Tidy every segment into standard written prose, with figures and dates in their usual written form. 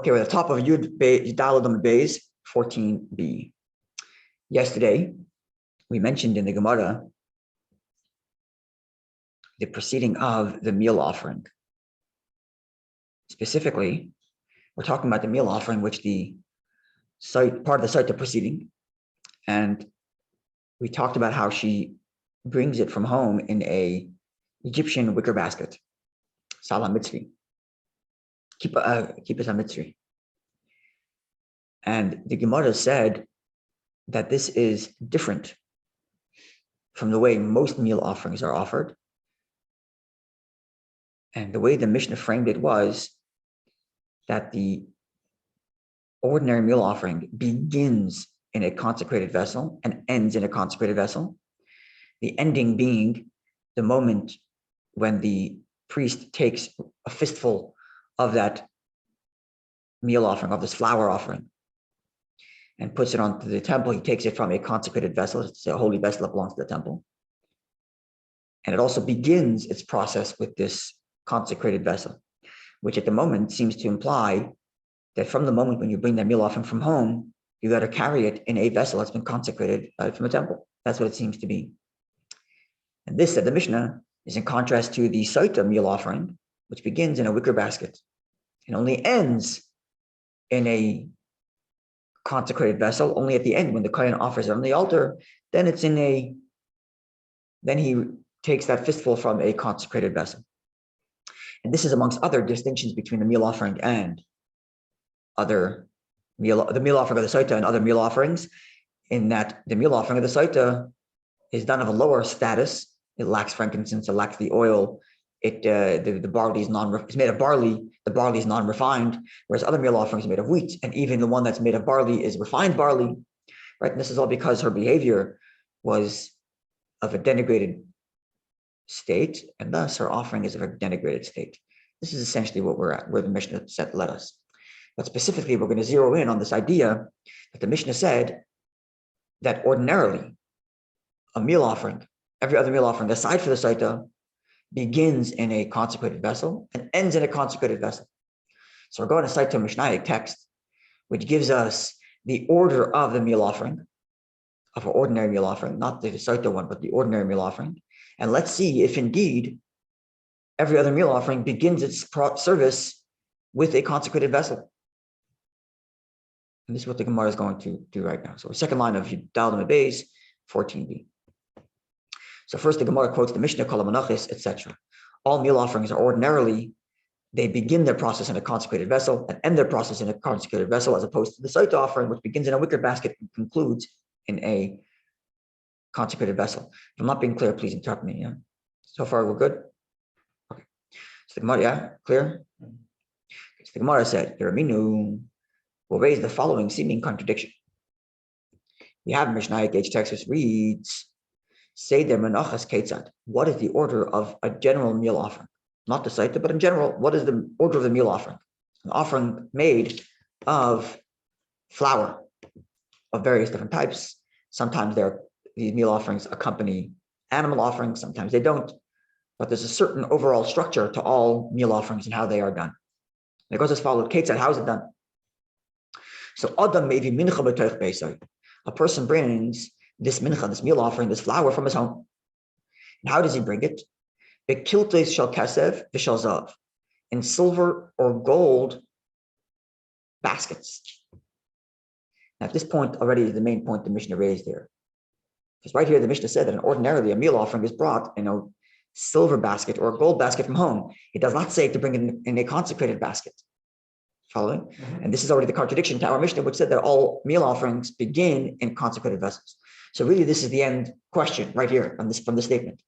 Okay, we're at the top of Yud Beis 14b. Yesterday, we mentioned in the Gemara the proceeding of the meal offering. Specifically, we're talking about the meal offering, which part of the Sotah proceeding, and we talked about how she brings it from home in a Egyptian wicker basket, Salah Mitzri. Kippus HaMitzri. And the Gemara said that this is different from the way most meal offerings are offered. And the way the Mishnah framed it was that the ordinary meal offering begins in a consecrated vessel and ends in a consecrated vessel. The ending being the moment when the priest takes a fistful of that meal offering, of this flour offering, and puts it onto the temple. He takes it from a consecrated vessel. It's a holy vessel that belongs to the temple. And it also begins its process with this consecrated vessel, which at the moment seems to imply that from the moment when you bring that meal offering from home, you got to carry it in a vessel that's been consecrated from a temple. That's what it seems to be. And this, said the Mishnah, is in contrast to the Sotah meal offering, which begins in a wicker basket and only ends in a consecrated vessel. Only at the end, when the Kohen offers it on the altar, then he takes that fistful from a consecrated vessel. And this is amongst other distinctions between the meal offering and the meal offering of the Sotah and other meal offerings, in that the meal offering of the Sotah is done of a lower status. It lacks frankincense, it lacks the oil. The barley is made of barley. The barley is non-refined, whereas other meal offerings are made of wheat, and even the one that's made of barley is refined barley, right? And this is all because her behavior was of a denigrated state, and thus her offering is of a denigrated state. This is essentially what we're at, where the Mishnah led us. But specifically, we're going to zero in on this idea that the Mishnah said that ordinarily a meal offering, every other meal offering aside for the Sotah, begins in a consecrated vessel and ends in a consecrated vessel. So we're going to cite to a Mishnaic text, which gives us the order of the meal offering, of an ordinary meal offering, not the Sotah one, but the ordinary meal offering. And let's see if indeed every other meal offering begins its service with a consecrated vessel. And this is what the Gemara is going to do right now. So second line of Yud Beis 14b. So first, the Gemara quotes the Mishnah, Kol HaMenachos, etc. All meal offerings are ordinarily, they begin their process in a consecrated vessel and end their process in a consecrated vessel, as opposed to the Sotah offering, which begins in a wicker basket and concludes in a consecrated vessel. If I'm not being clear, please interrupt me. Yeah. So far, we're good? Okay. So the Gemara, yeah, clear? Okay. So the Gemara said, Yeraminu will raise the following seeming contradiction. We have Mishnaic H text which reads, say the menachas ketzad. What is the order of a general meal offering? Not the Sotah, but in general, what is the order of the meal offering? An offering made of flour of various different types. Sometimes these meal offerings accompany animal offerings, sometimes they don't. But there's a certain overall structure to all meal offerings and how they are done. And it goes as follows: ketzad, how is it done? So Adam maybe mincha b'toich beisai. A person brings this mincha, this meal offering, this flour from his home. And how does he bring it? Bekiltes shel kesev v'shel zav, in silver or gold baskets. Now at this point already is the main point the Mishnah raised there. Because right here the Mishnah said that ordinarily a meal offering is brought in a silver basket or a gold basket from home. It does not say to bring it in a consecrated basket. Following? Mm-hmm. And this is already the contradiction to our Mishnah, which said that all meal offerings begin in consecrated vessels. So really, this is the end question right here from this statement.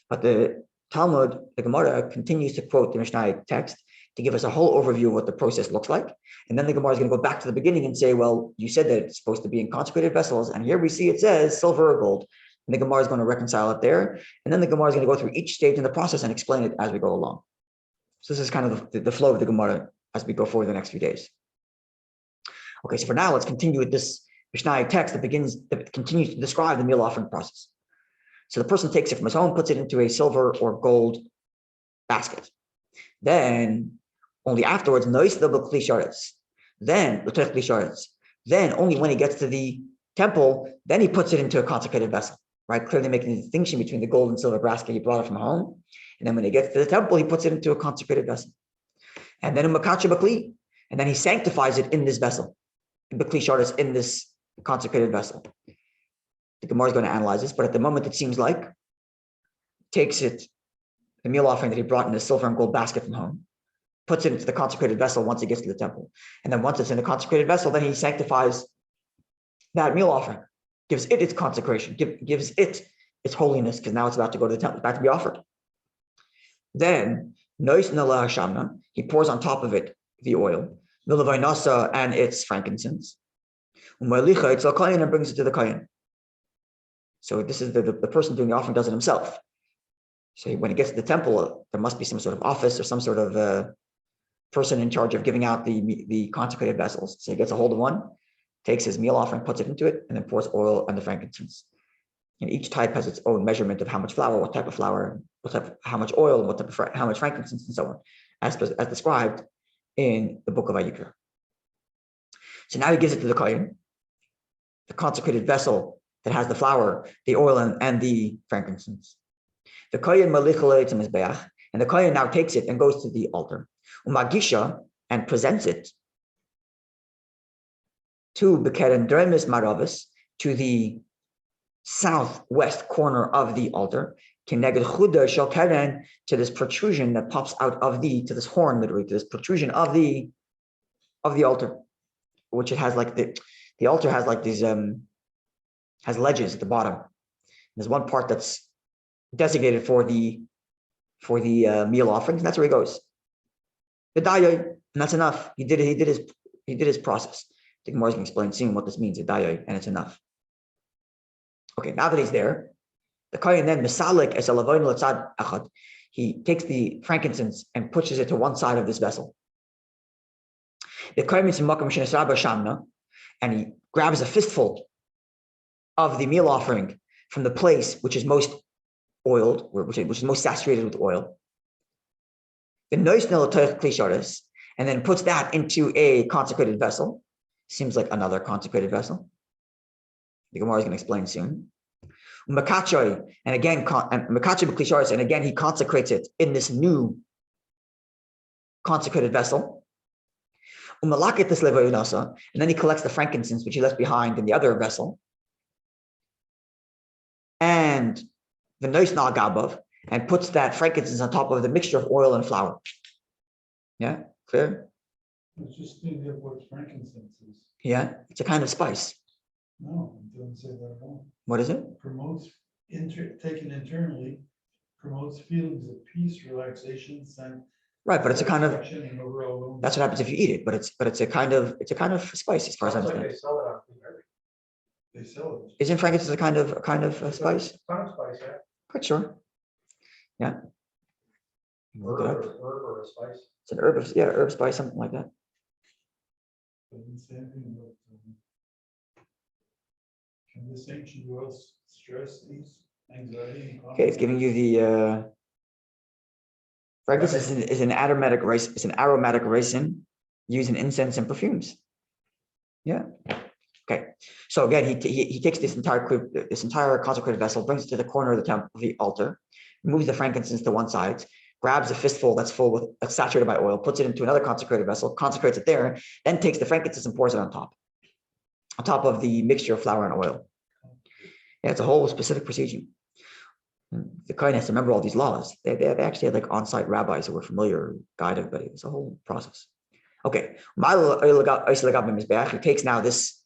But the Talmud, the Gemara, continues to quote the Mishnaic text to give us a whole overview of what the process looks like. And then the Gemara is going to go back to the beginning and say, well, you said that it's supposed to be in consecrated vessels, and here we see it says silver or gold. And the Gemara is going to reconcile it there. And then the Gemara is going to go through each stage in the process and explain it as we go along. So this is kind of the flow of the Gemara as we go forward the next few days. Okay, so for now, let's continue with this Mishnaic text that continues to describe the meal offering process. So the person takes it from his home, puts it into a silver or gold basket. Then, only afterwards, Then only when he gets to the temple, then he puts it into a consecrated vessel, right? Clearly making the distinction between the gold and silver basket he brought it from home. And then when he gets to the temple, he puts it into a consecrated vessel. And then in Makacha Bakli, and then he sanctifies it in this vessel. In Bakli Sharis, in this consecrated vessel. The Gemara is going to analyze this, but at the moment it seems like takes it, the meal offering that he brought in the silver and gold basket from home, puts it into the consecrated vessel once he gets to the temple. And then once it's in the consecrated vessel, then he sanctifies that meal offering, gives it its consecration, gives it its holiness, because now it's about to go to the temple, about to be offered. Then, he pours on top of it the oil, and its frankincense, and brings it to the kohen. So this is the person doing the offering does it himself. So when he gets to the temple, there must be some sort of office or some sort of person in charge of giving out the consecrated vessels. So he gets a hold of one, takes his meal offering, puts it into it, and then pours oil and the frankincense. And each type has its own measurement of how much flour, what type of flour, how much oil, what type of how much frankincense, and so on, as described in the book of Vayikra. So now he gives it to the kohen, the consecrated vessel that has the flour, the oil, and the frankincense. The kohen and the kohen now takes it and goes to the altar, umagisha, and presents it to Bekeren Dremis Maravis, to the southwest corner of the altar, Kineged Chuda Shel Keren, to this protrusion that pops out of to this horn, literally, to this protrusion of the altar, which it has like the altar has like these has ledges at the bottom. There's one part that's designated for the meal offerings, and that's where he goes. The dayai, and that's enough. He did his process. The Gemara is going to explain soon what this means, the dayai, and it's enough. Okay, now that he's there, the kohen then misalik es alavoin letzad achad. He takes the frankincense and pushes it to one side of this vessel. The kohen is in makam shenesraba shamna, and he grabs a fistful of the meal offering from the place which is most oiled, which is most saturated with oil. The noisnel toich klisharis, and then puts that into a consecrated vessel. Seems like another consecrated vessel. The Gemara is going to explain soon. Makachoy, and again, and again, he consecrates it in this new consecrated vessel. And then he collects the frankincense, which he left behind in the other vessel, and the noisnal gabav, and puts that frankincense on top of the mixture of oil and flour. Yeah, clear? I just think of what frankincense is. Yeah, it's a kind of spice. No, it doesn't say that at all. What is it? Promotes, taken internally, promotes feelings of peace, relaxation, right, but it's a kind of, and overall. that's what happens if you eat it. But it's a kind of spice as far as I understand. Like they sell it on Food. They sell it. Isn't frankincense a kind of a spice? Kind of spice, yeah. Quite sure. Yeah. Look it up. Herb or a spice. It's an herb spice, something like that. Doesn't say anything about. Can this ancient world stress, ease, anxiety? Okay, it's giving you the frankincense is an aromatic rice. It's an aromatic resin used in incense and perfumes. Yeah. Okay. So again, he takes this entire consecrated vessel, brings it to the corner of the temple, the altar, moves the frankincense to one side, grabs a fistful that's saturated by oil, puts it into another consecrated vessel, consecrates it there, then takes the frankincense and pours it on top of the mixture of flour and oil. Yeah, it's a whole specific procedure. The kohen has to remember all these laws. They actually had like on-site rabbis who were familiar, guide everybody. It's a whole process. Okay, he takes now this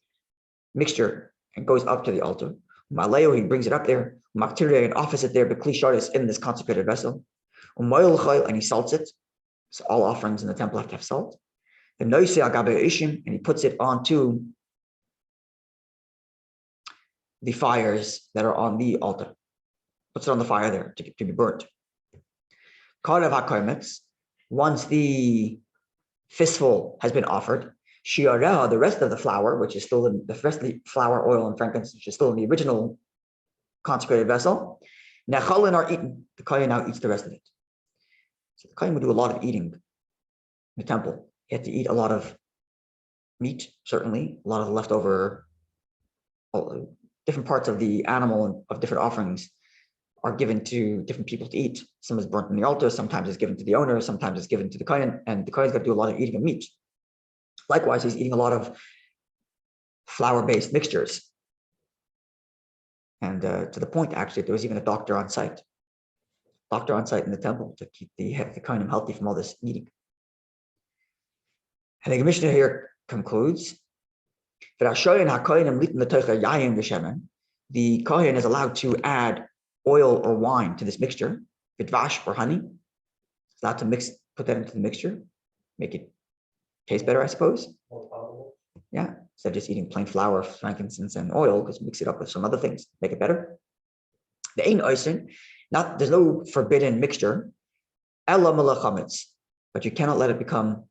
mixture and goes up to the altar. Maleo, he brings it up there. And offers it there, but klisharis in this consecrated vessel. And he salts it. So all offerings in the temple have to have salt. And he puts it onto the fires that are on the altar. Puts it on the fire there to be burnt. Once the fistful has been offered, the rest of the flour, which is still in the rest of the flour, oil, and frankincense, which is still in the original consecrated vessel, nechalin are eaten. The kohen now eats the rest of it. So the kohen would do a lot of eating in the temple. He had to eat a lot of meat, certainly. A lot of the leftover, different parts of the animal and of different offerings are given to different people to eat. Some is burnt on the altar, sometimes it's given to the owner, sometimes it's given to the kohen, and the kohen's got to do a lot of eating of meat. Likewise, he's eating a lot of flour-based mixtures. And to the point, actually, there was even a doctor on site in the temple to keep the kohen healthy from all this eating. And the Mishnah here concludes that the kohen is allowed to add oil or wine to this mixture, vidvash or honey. It's allowed to put that into the mixture, make it taste better, I suppose. More palatable. Yeah, instead of just eating plain flour, frankincense, and oil, just mix it up with some other things, make it better. The ein oisin, there's no forbidden mixture, ella mala chametz, but you cannot let it become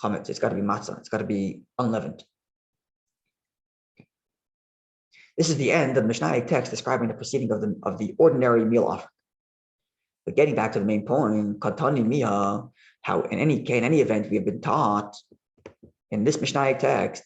chametz. It's got to be matzah. It's got to be unleavened. This is the end of the Mishnaic text describing the proceeding of the ordinary meal offering. But getting back to the main point, katani miha, how in any event we have been taught in this Mishnaic text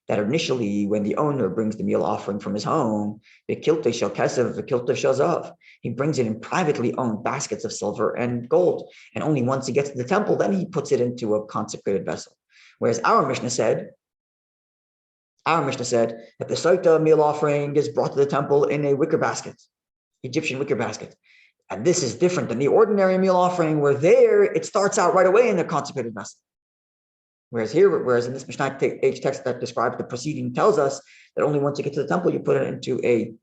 that initially when the owner brings the meal offering from his home, the kiltei shel kesev, the kiltei shel zav, he brings it in privately owned baskets of silver and gold, and only once he gets to the temple, then he puts it into a consecrated vessel. Whereas our Mishnah said that the Sotah meal offering is brought to the temple in a wicker basket, Egyptian wicker basket. And this is different than the ordinary meal offering, where there it starts out right away in the consecrated vessel. Whereas in this Mishnah text that describes the proceeding tells us that only once you get to the temple, you put it into a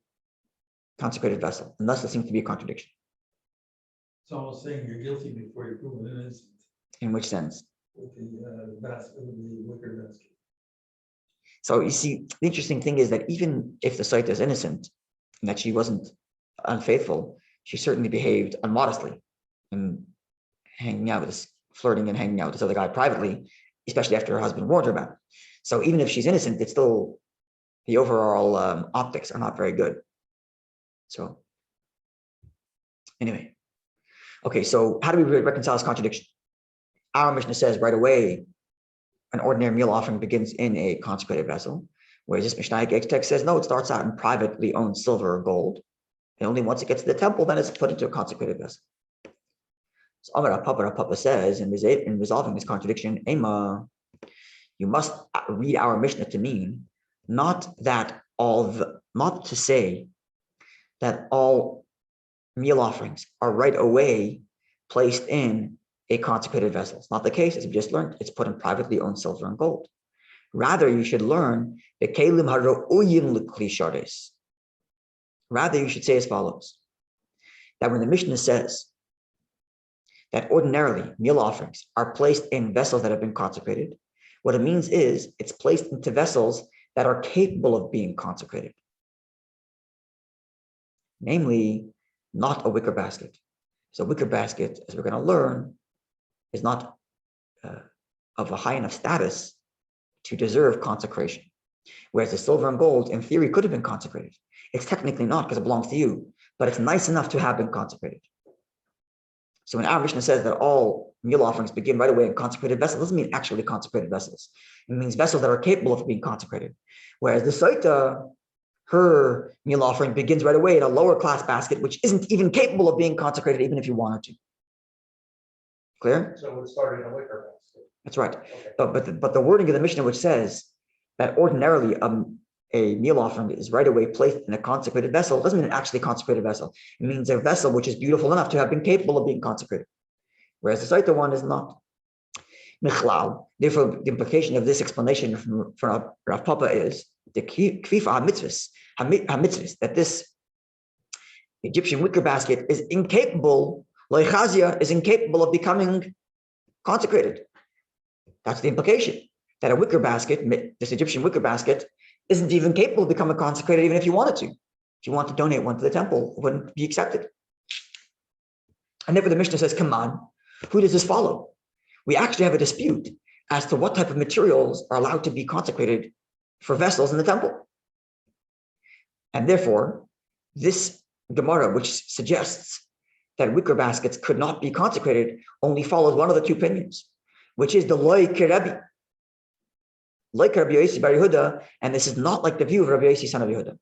consecrated vessel. And thus there seems to be a contradiction. It's almost saying you're guilty before you're proven innocent. In which sense? With the basket, with the wicker basket. So you see, the interesting thing is that even if the Sotah is innocent and that she wasn't unfaithful, she certainly behaved unmodestly in flirting and hanging out with this other guy privately, especially after her husband warned her about it. So even if she's innocent, it's still, the overall optics are not very good. So anyway, okay, so how do we reconcile this contradiction? Our Mishnah says right away, an ordinary meal offering begins in a consecrated vessel, whereas this Mishnaic text says, no, it starts out in privately owned silver or gold, and only once it gets to the temple, then it's put into a consecrated vessel. So Amar Papa says, in resolving this contradiction, Ema, you must read our Mishnah to mean not to say that all meal offerings are right away placed in a consecrated vessel. It's not the case, as we just learned. It's put in privately owned silver and gold. Rather, you should learn the kelim haro'uyim l'kli. Rather, you should say as follows: that when the Mishnah says that ordinarily meal offerings are placed in vessels that have been consecrated, what it means is it's placed into vessels that are capable of being consecrated. Namely, not a wicker basket. So a wicker basket, as we're going to learn, is not of a high enough status to deserve consecration. Whereas the silver and gold, in theory, could have been consecrated. It's technically not because it belongs to you, but it's nice enough to have been consecrated. So when our Mishnah says that all meal offerings begin right away in consecrated vessels, it doesn't mean actually consecrated vessels. It means vessels that are capable of being consecrated. Whereas the Sotah, her meal offering begins right away in a lower class basket, which isn't even capable of being consecrated, even if you wanted to. Clear? So it started in a wicker basket. That's right. Okay. But the wording of the Mishnah, which says that ordinarily a meal offering is right away placed in a consecrated vessel, doesn't mean actually consecrated vessel. It means a vessel which is beautiful enough to have been capable of being consecrated. Whereas the Sotah one is not. Therefore, the implication of this explanation from Rav Papa is the kvifa ha-mitzvahs, that this Egyptian wicker basket is incapable, is incapable of becoming consecrated. That's the implication, that a wicker basket, this Egyptian wicker basket, isn't even capable of becoming consecrated even if you wanted to. If you want to donate one to the temple, it wouldn't be accepted. And therefore the Mishnah says, come on, who does this follow? We actually have a dispute as to what type of materials are allowed to be consecrated for vessels in the temple. And therefore, this Gemara, which suggests that wicker baskets could not be consecrated, only follows one of the two opinions, which is the loy kirebi, like Rabbi Yossi bar Yehuda, and this is not like the view of Rabbi Yossi son of Yehuda.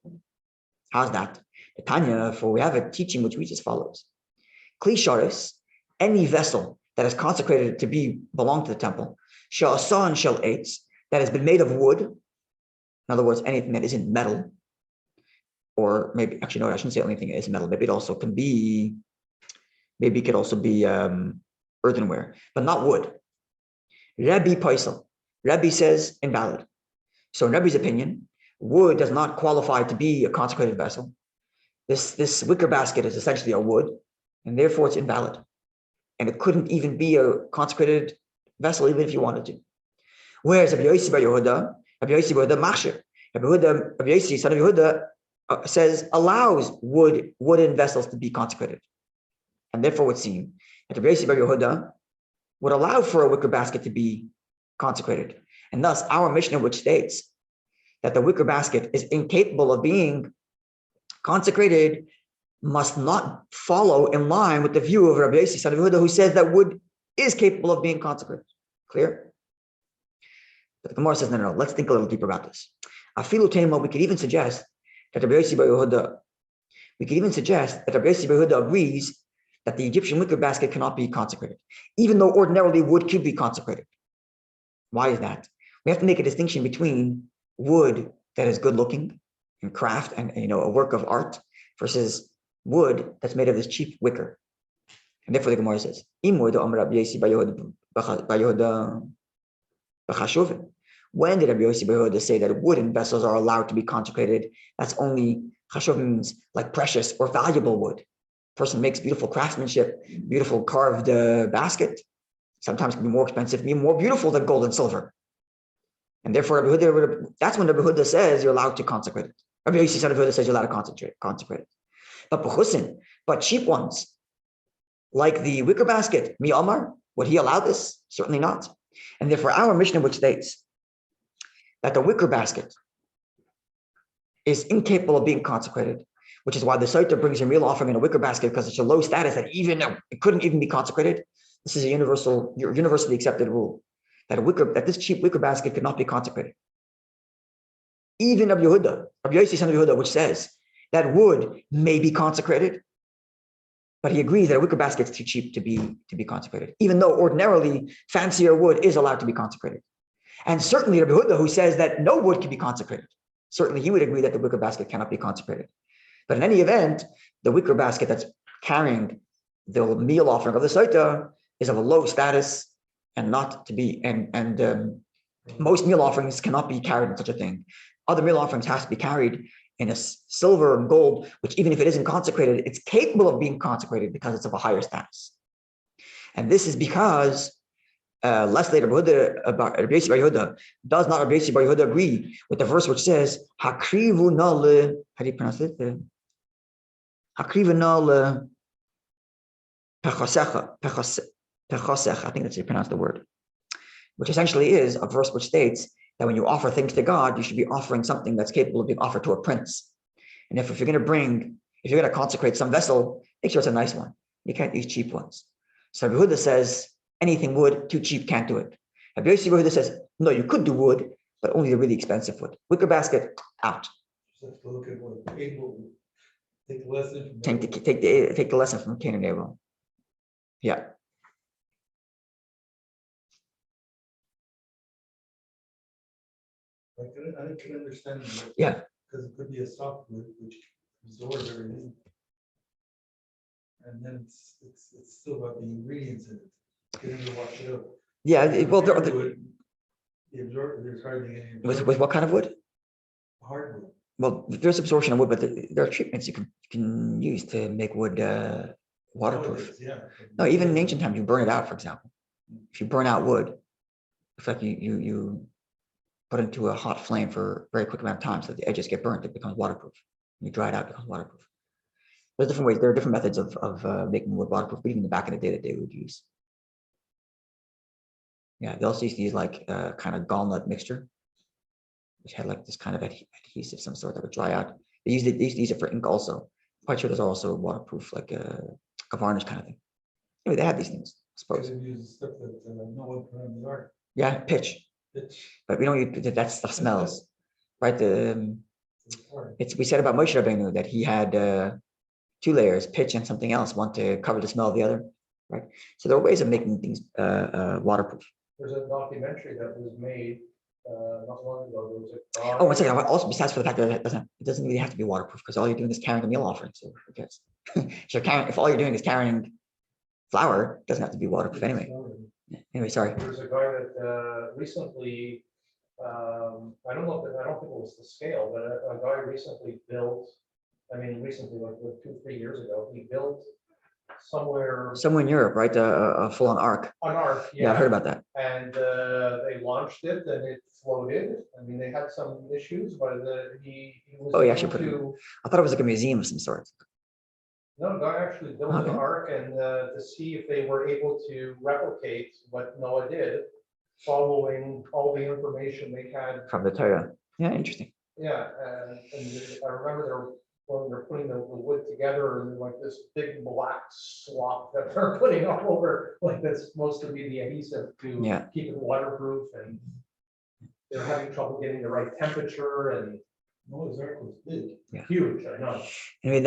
How's that? The Tanya, for we have a teaching which reads as follows: Kli sharis, any vessel that is consecrated to belong to the temple, shall asan shall eitz, that has been made of wood. In other words, anything that isn't metal, or maybe actually no, I shouldn't say anything that is metal. Maybe it also can be, maybe it could also be earthenware, but not wood. Rabbi Paisel, Rabbi says invalid. So in Rabbi's opinion, wood does not qualify to be a consecrated vessel. This wicker basket is essentially a wood, and therefore it's invalid. And it couldn't even be a consecrated vessel, even if you wanted to. Whereas Rabbi Yossi bar Yehuda, Rabbi Yossi bar Yehuda machshir, Rabbi Yossi son of Yehuda says allows wooden vessels to be consecrated, and therefore would seem that Rabbi Yossi bar Yehuda would allow for a wicker basket to be consecrated, and thus our Mishnah, which states that the wicker basket is incapable of being consecrated, must not follow in line with the view of Rabbi Yossi son of Yehuda, who says that wood is capable of being consecrated. Clear? But the Gemara says, no, let's think a little deeper about this. Afilu tema, we could even suggest that Rabbi Yossi bar Yehuda, agrees that the Egyptian wicker basket cannot be consecrated, even though ordinarily wood could be consecrated. Why is that? We have to make a distinction between wood that is good looking and craft and a work of art versus wood that's made of this cheap wicker. And therefore the Gemara says, when did Rabbi Yossi bar Yehuda say that wooden vessels are allowed to be consecrated? That's only chashuv means like precious or valuable wood. Person makes beautiful craftsmanship, beautiful carved basket. Sometimes can be more expensive, be more beautiful than gold and silver. And therefore, that's when Rabbi Yehuda says you're allowed to consecrate it. Rabbi Yossi son of Yehuda says you're allowed to consecrate it. But cheap ones, like the wicker basket, mi Amar, would he allow this? Certainly not. And therefore, our Mishnah, which states that the wicker basket is incapable of being consecrated, which is why the Sotah brings a real offering in a wicker basket, because it's a low status that even it couldn't even be consecrated. This is a universally accepted rule that this cheap wicker basket could not be consecrated. Even Rabbi Yossi son of Yehuda, which says that wood may be consecrated, but he agrees that a wicker basket is too cheap to be consecrated, even though ordinarily fancier wood is allowed to be consecrated. And certainly Rabbi Yehuda, who says that no wood can be consecrated, certainly he would agree that the wicker basket cannot be consecrated. But in any event, the wicker basket that's carrying the meal offering of the Sotah is of a low status and not to be, and most meal offerings cannot be carried in such a thing. Other meal offerings has to be carried in a silver and gold, which even if it isn't consecrated, it's capable of being consecrated because it's of a higher status. And this is because less later, Rabbi Yossi bar Yehuda does not Rabbi Yossi bar Yehuda agree with the verse which says, Hakrivu na le, how do you pronounce it? Hakrivu na le pechosecha, I think that's how you pronounce the word, which essentially is a verse which states that when you offer things to God, you should be offering something that's capable of being offered to a prince. And if you're going to consecrate some vessel, make sure it's a nice one. You can't use cheap ones. So Rabbi Yehuda says anything wood too cheap can't do it. Rabbi Yossi bar Yehuda says no, you could do wood, but only the really expensive wood. Wicker basket out. Just have to look at what Abel, take the lesson from Take the lesson from Cain and Abel. Yeah. I can understand that. Yeah. Because it could be a soft wood which absorbs everything. And then it's still about the ingredients in it. Getting to wash it out. Yeah. Well, there's hardly any. With what kind of wood? Hardwood. Well, there's absorption of wood, but there are treatments you can use to make wood waterproof. Yeah. No, even in ancient times, you burn it out, for example. If you burn out wood, it's like you put it into a hot flame for a very quick amount of time so that the edges get burnt, it becomes waterproof. When you dry it out, it becomes waterproof. There's different ways, there are different methods of making wood waterproof, but even the back in the day that they would use. Yeah, they also used to use like kind of gallnut mixture, which had like this kind of adhesive, some sort that would dry out. They used to use it for ink also. I'm quite sure there's also waterproof, like a varnish kind of thing. Anyway, they had these things, I suppose. They use stuff that no one put on the art. Yeah, pitch. but we don't use that stuff smells, right? We said about Moshe Rabbeinu that he had 2 layers, pitch and something else, one to cover the smell of the other, right? So there are ways of making things waterproof. There's a documentary that was made not long ago. There was a guy. Oh, one second. Also, besides for the fact that it doesn't really have to be waterproof because all you're doing is carrying a meal offering. So who cares? If all you're doing is carrying flour, it doesn't have to be waterproof anyway. Anyway, sorry. There's a guy that recently, I don't think it was the scale, but a guy recently built, recently, like 2-3 years ago, he built somewhere in Europe, right? A full-on ark. an ark. Yeah, I've heard about that. And they launched it and it floated. They had some issues, but he was Oh, he able actually put it. to. I thought it was like a museum of some sort. No, the guy actually built Okay. an ark and to see if they were able to replicate what Noah did, following all the information they had. From the Torah. Yeah, interesting. Yeah, and I remember when they're putting the wood together and like this big black slop that they're putting all over, like that's supposed to be the adhesive to keep it waterproof, and they're having trouble getting the right temperature, and Noah's Ark was big. huge, I know.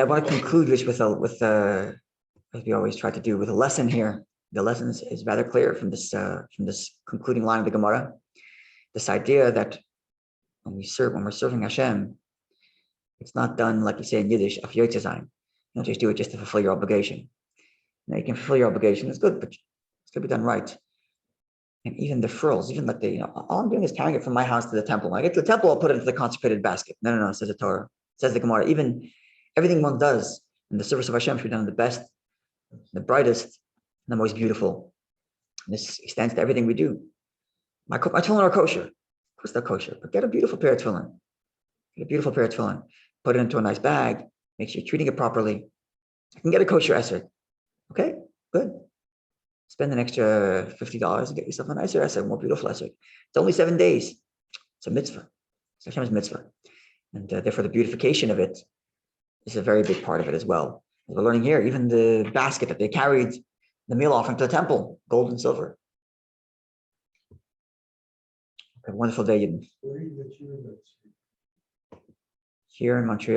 I want to conclude this with as we always try to do, with a lesson here. The lesson is rather clear from this concluding line of the Gemara. This idea that when we're serving Hashem, it's not done like you say in Yiddish, af yotze sein. You don't just do it just to fulfill your obligation. Now you can fulfill your obligation, it's good, but it's going to be done right. And even the frills, even like all I'm doing is carrying it from my house to the temple. When I get to the temple, I'll put it into the consecrated basket. No, says the Torah. Says the Gemara. Even everything one does in the service of Hashem should be done the best, the brightest, the most beautiful. And this extends to everything we do. My tefillin are kosher. Of course they're kosher, but get a beautiful pair of tefillin. Get a beautiful pair of tefillin. Put it into a nice bag. Make sure you're treating it properly. I can get a kosher esrog. Okay, good. Spend an extra $50 and get yourself a nicer esrog, more beautiful esrog. It's only 7 days. It's a mitzvah. It's Hashem's mitzvah. And therefore the beautification of it is a very big part of it as well. As we're learning here, even the basket that they carried the meal offering to the temple, gold and silver. Have a wonderful day, Yidden. Where are you that you're in? Here in Montreal.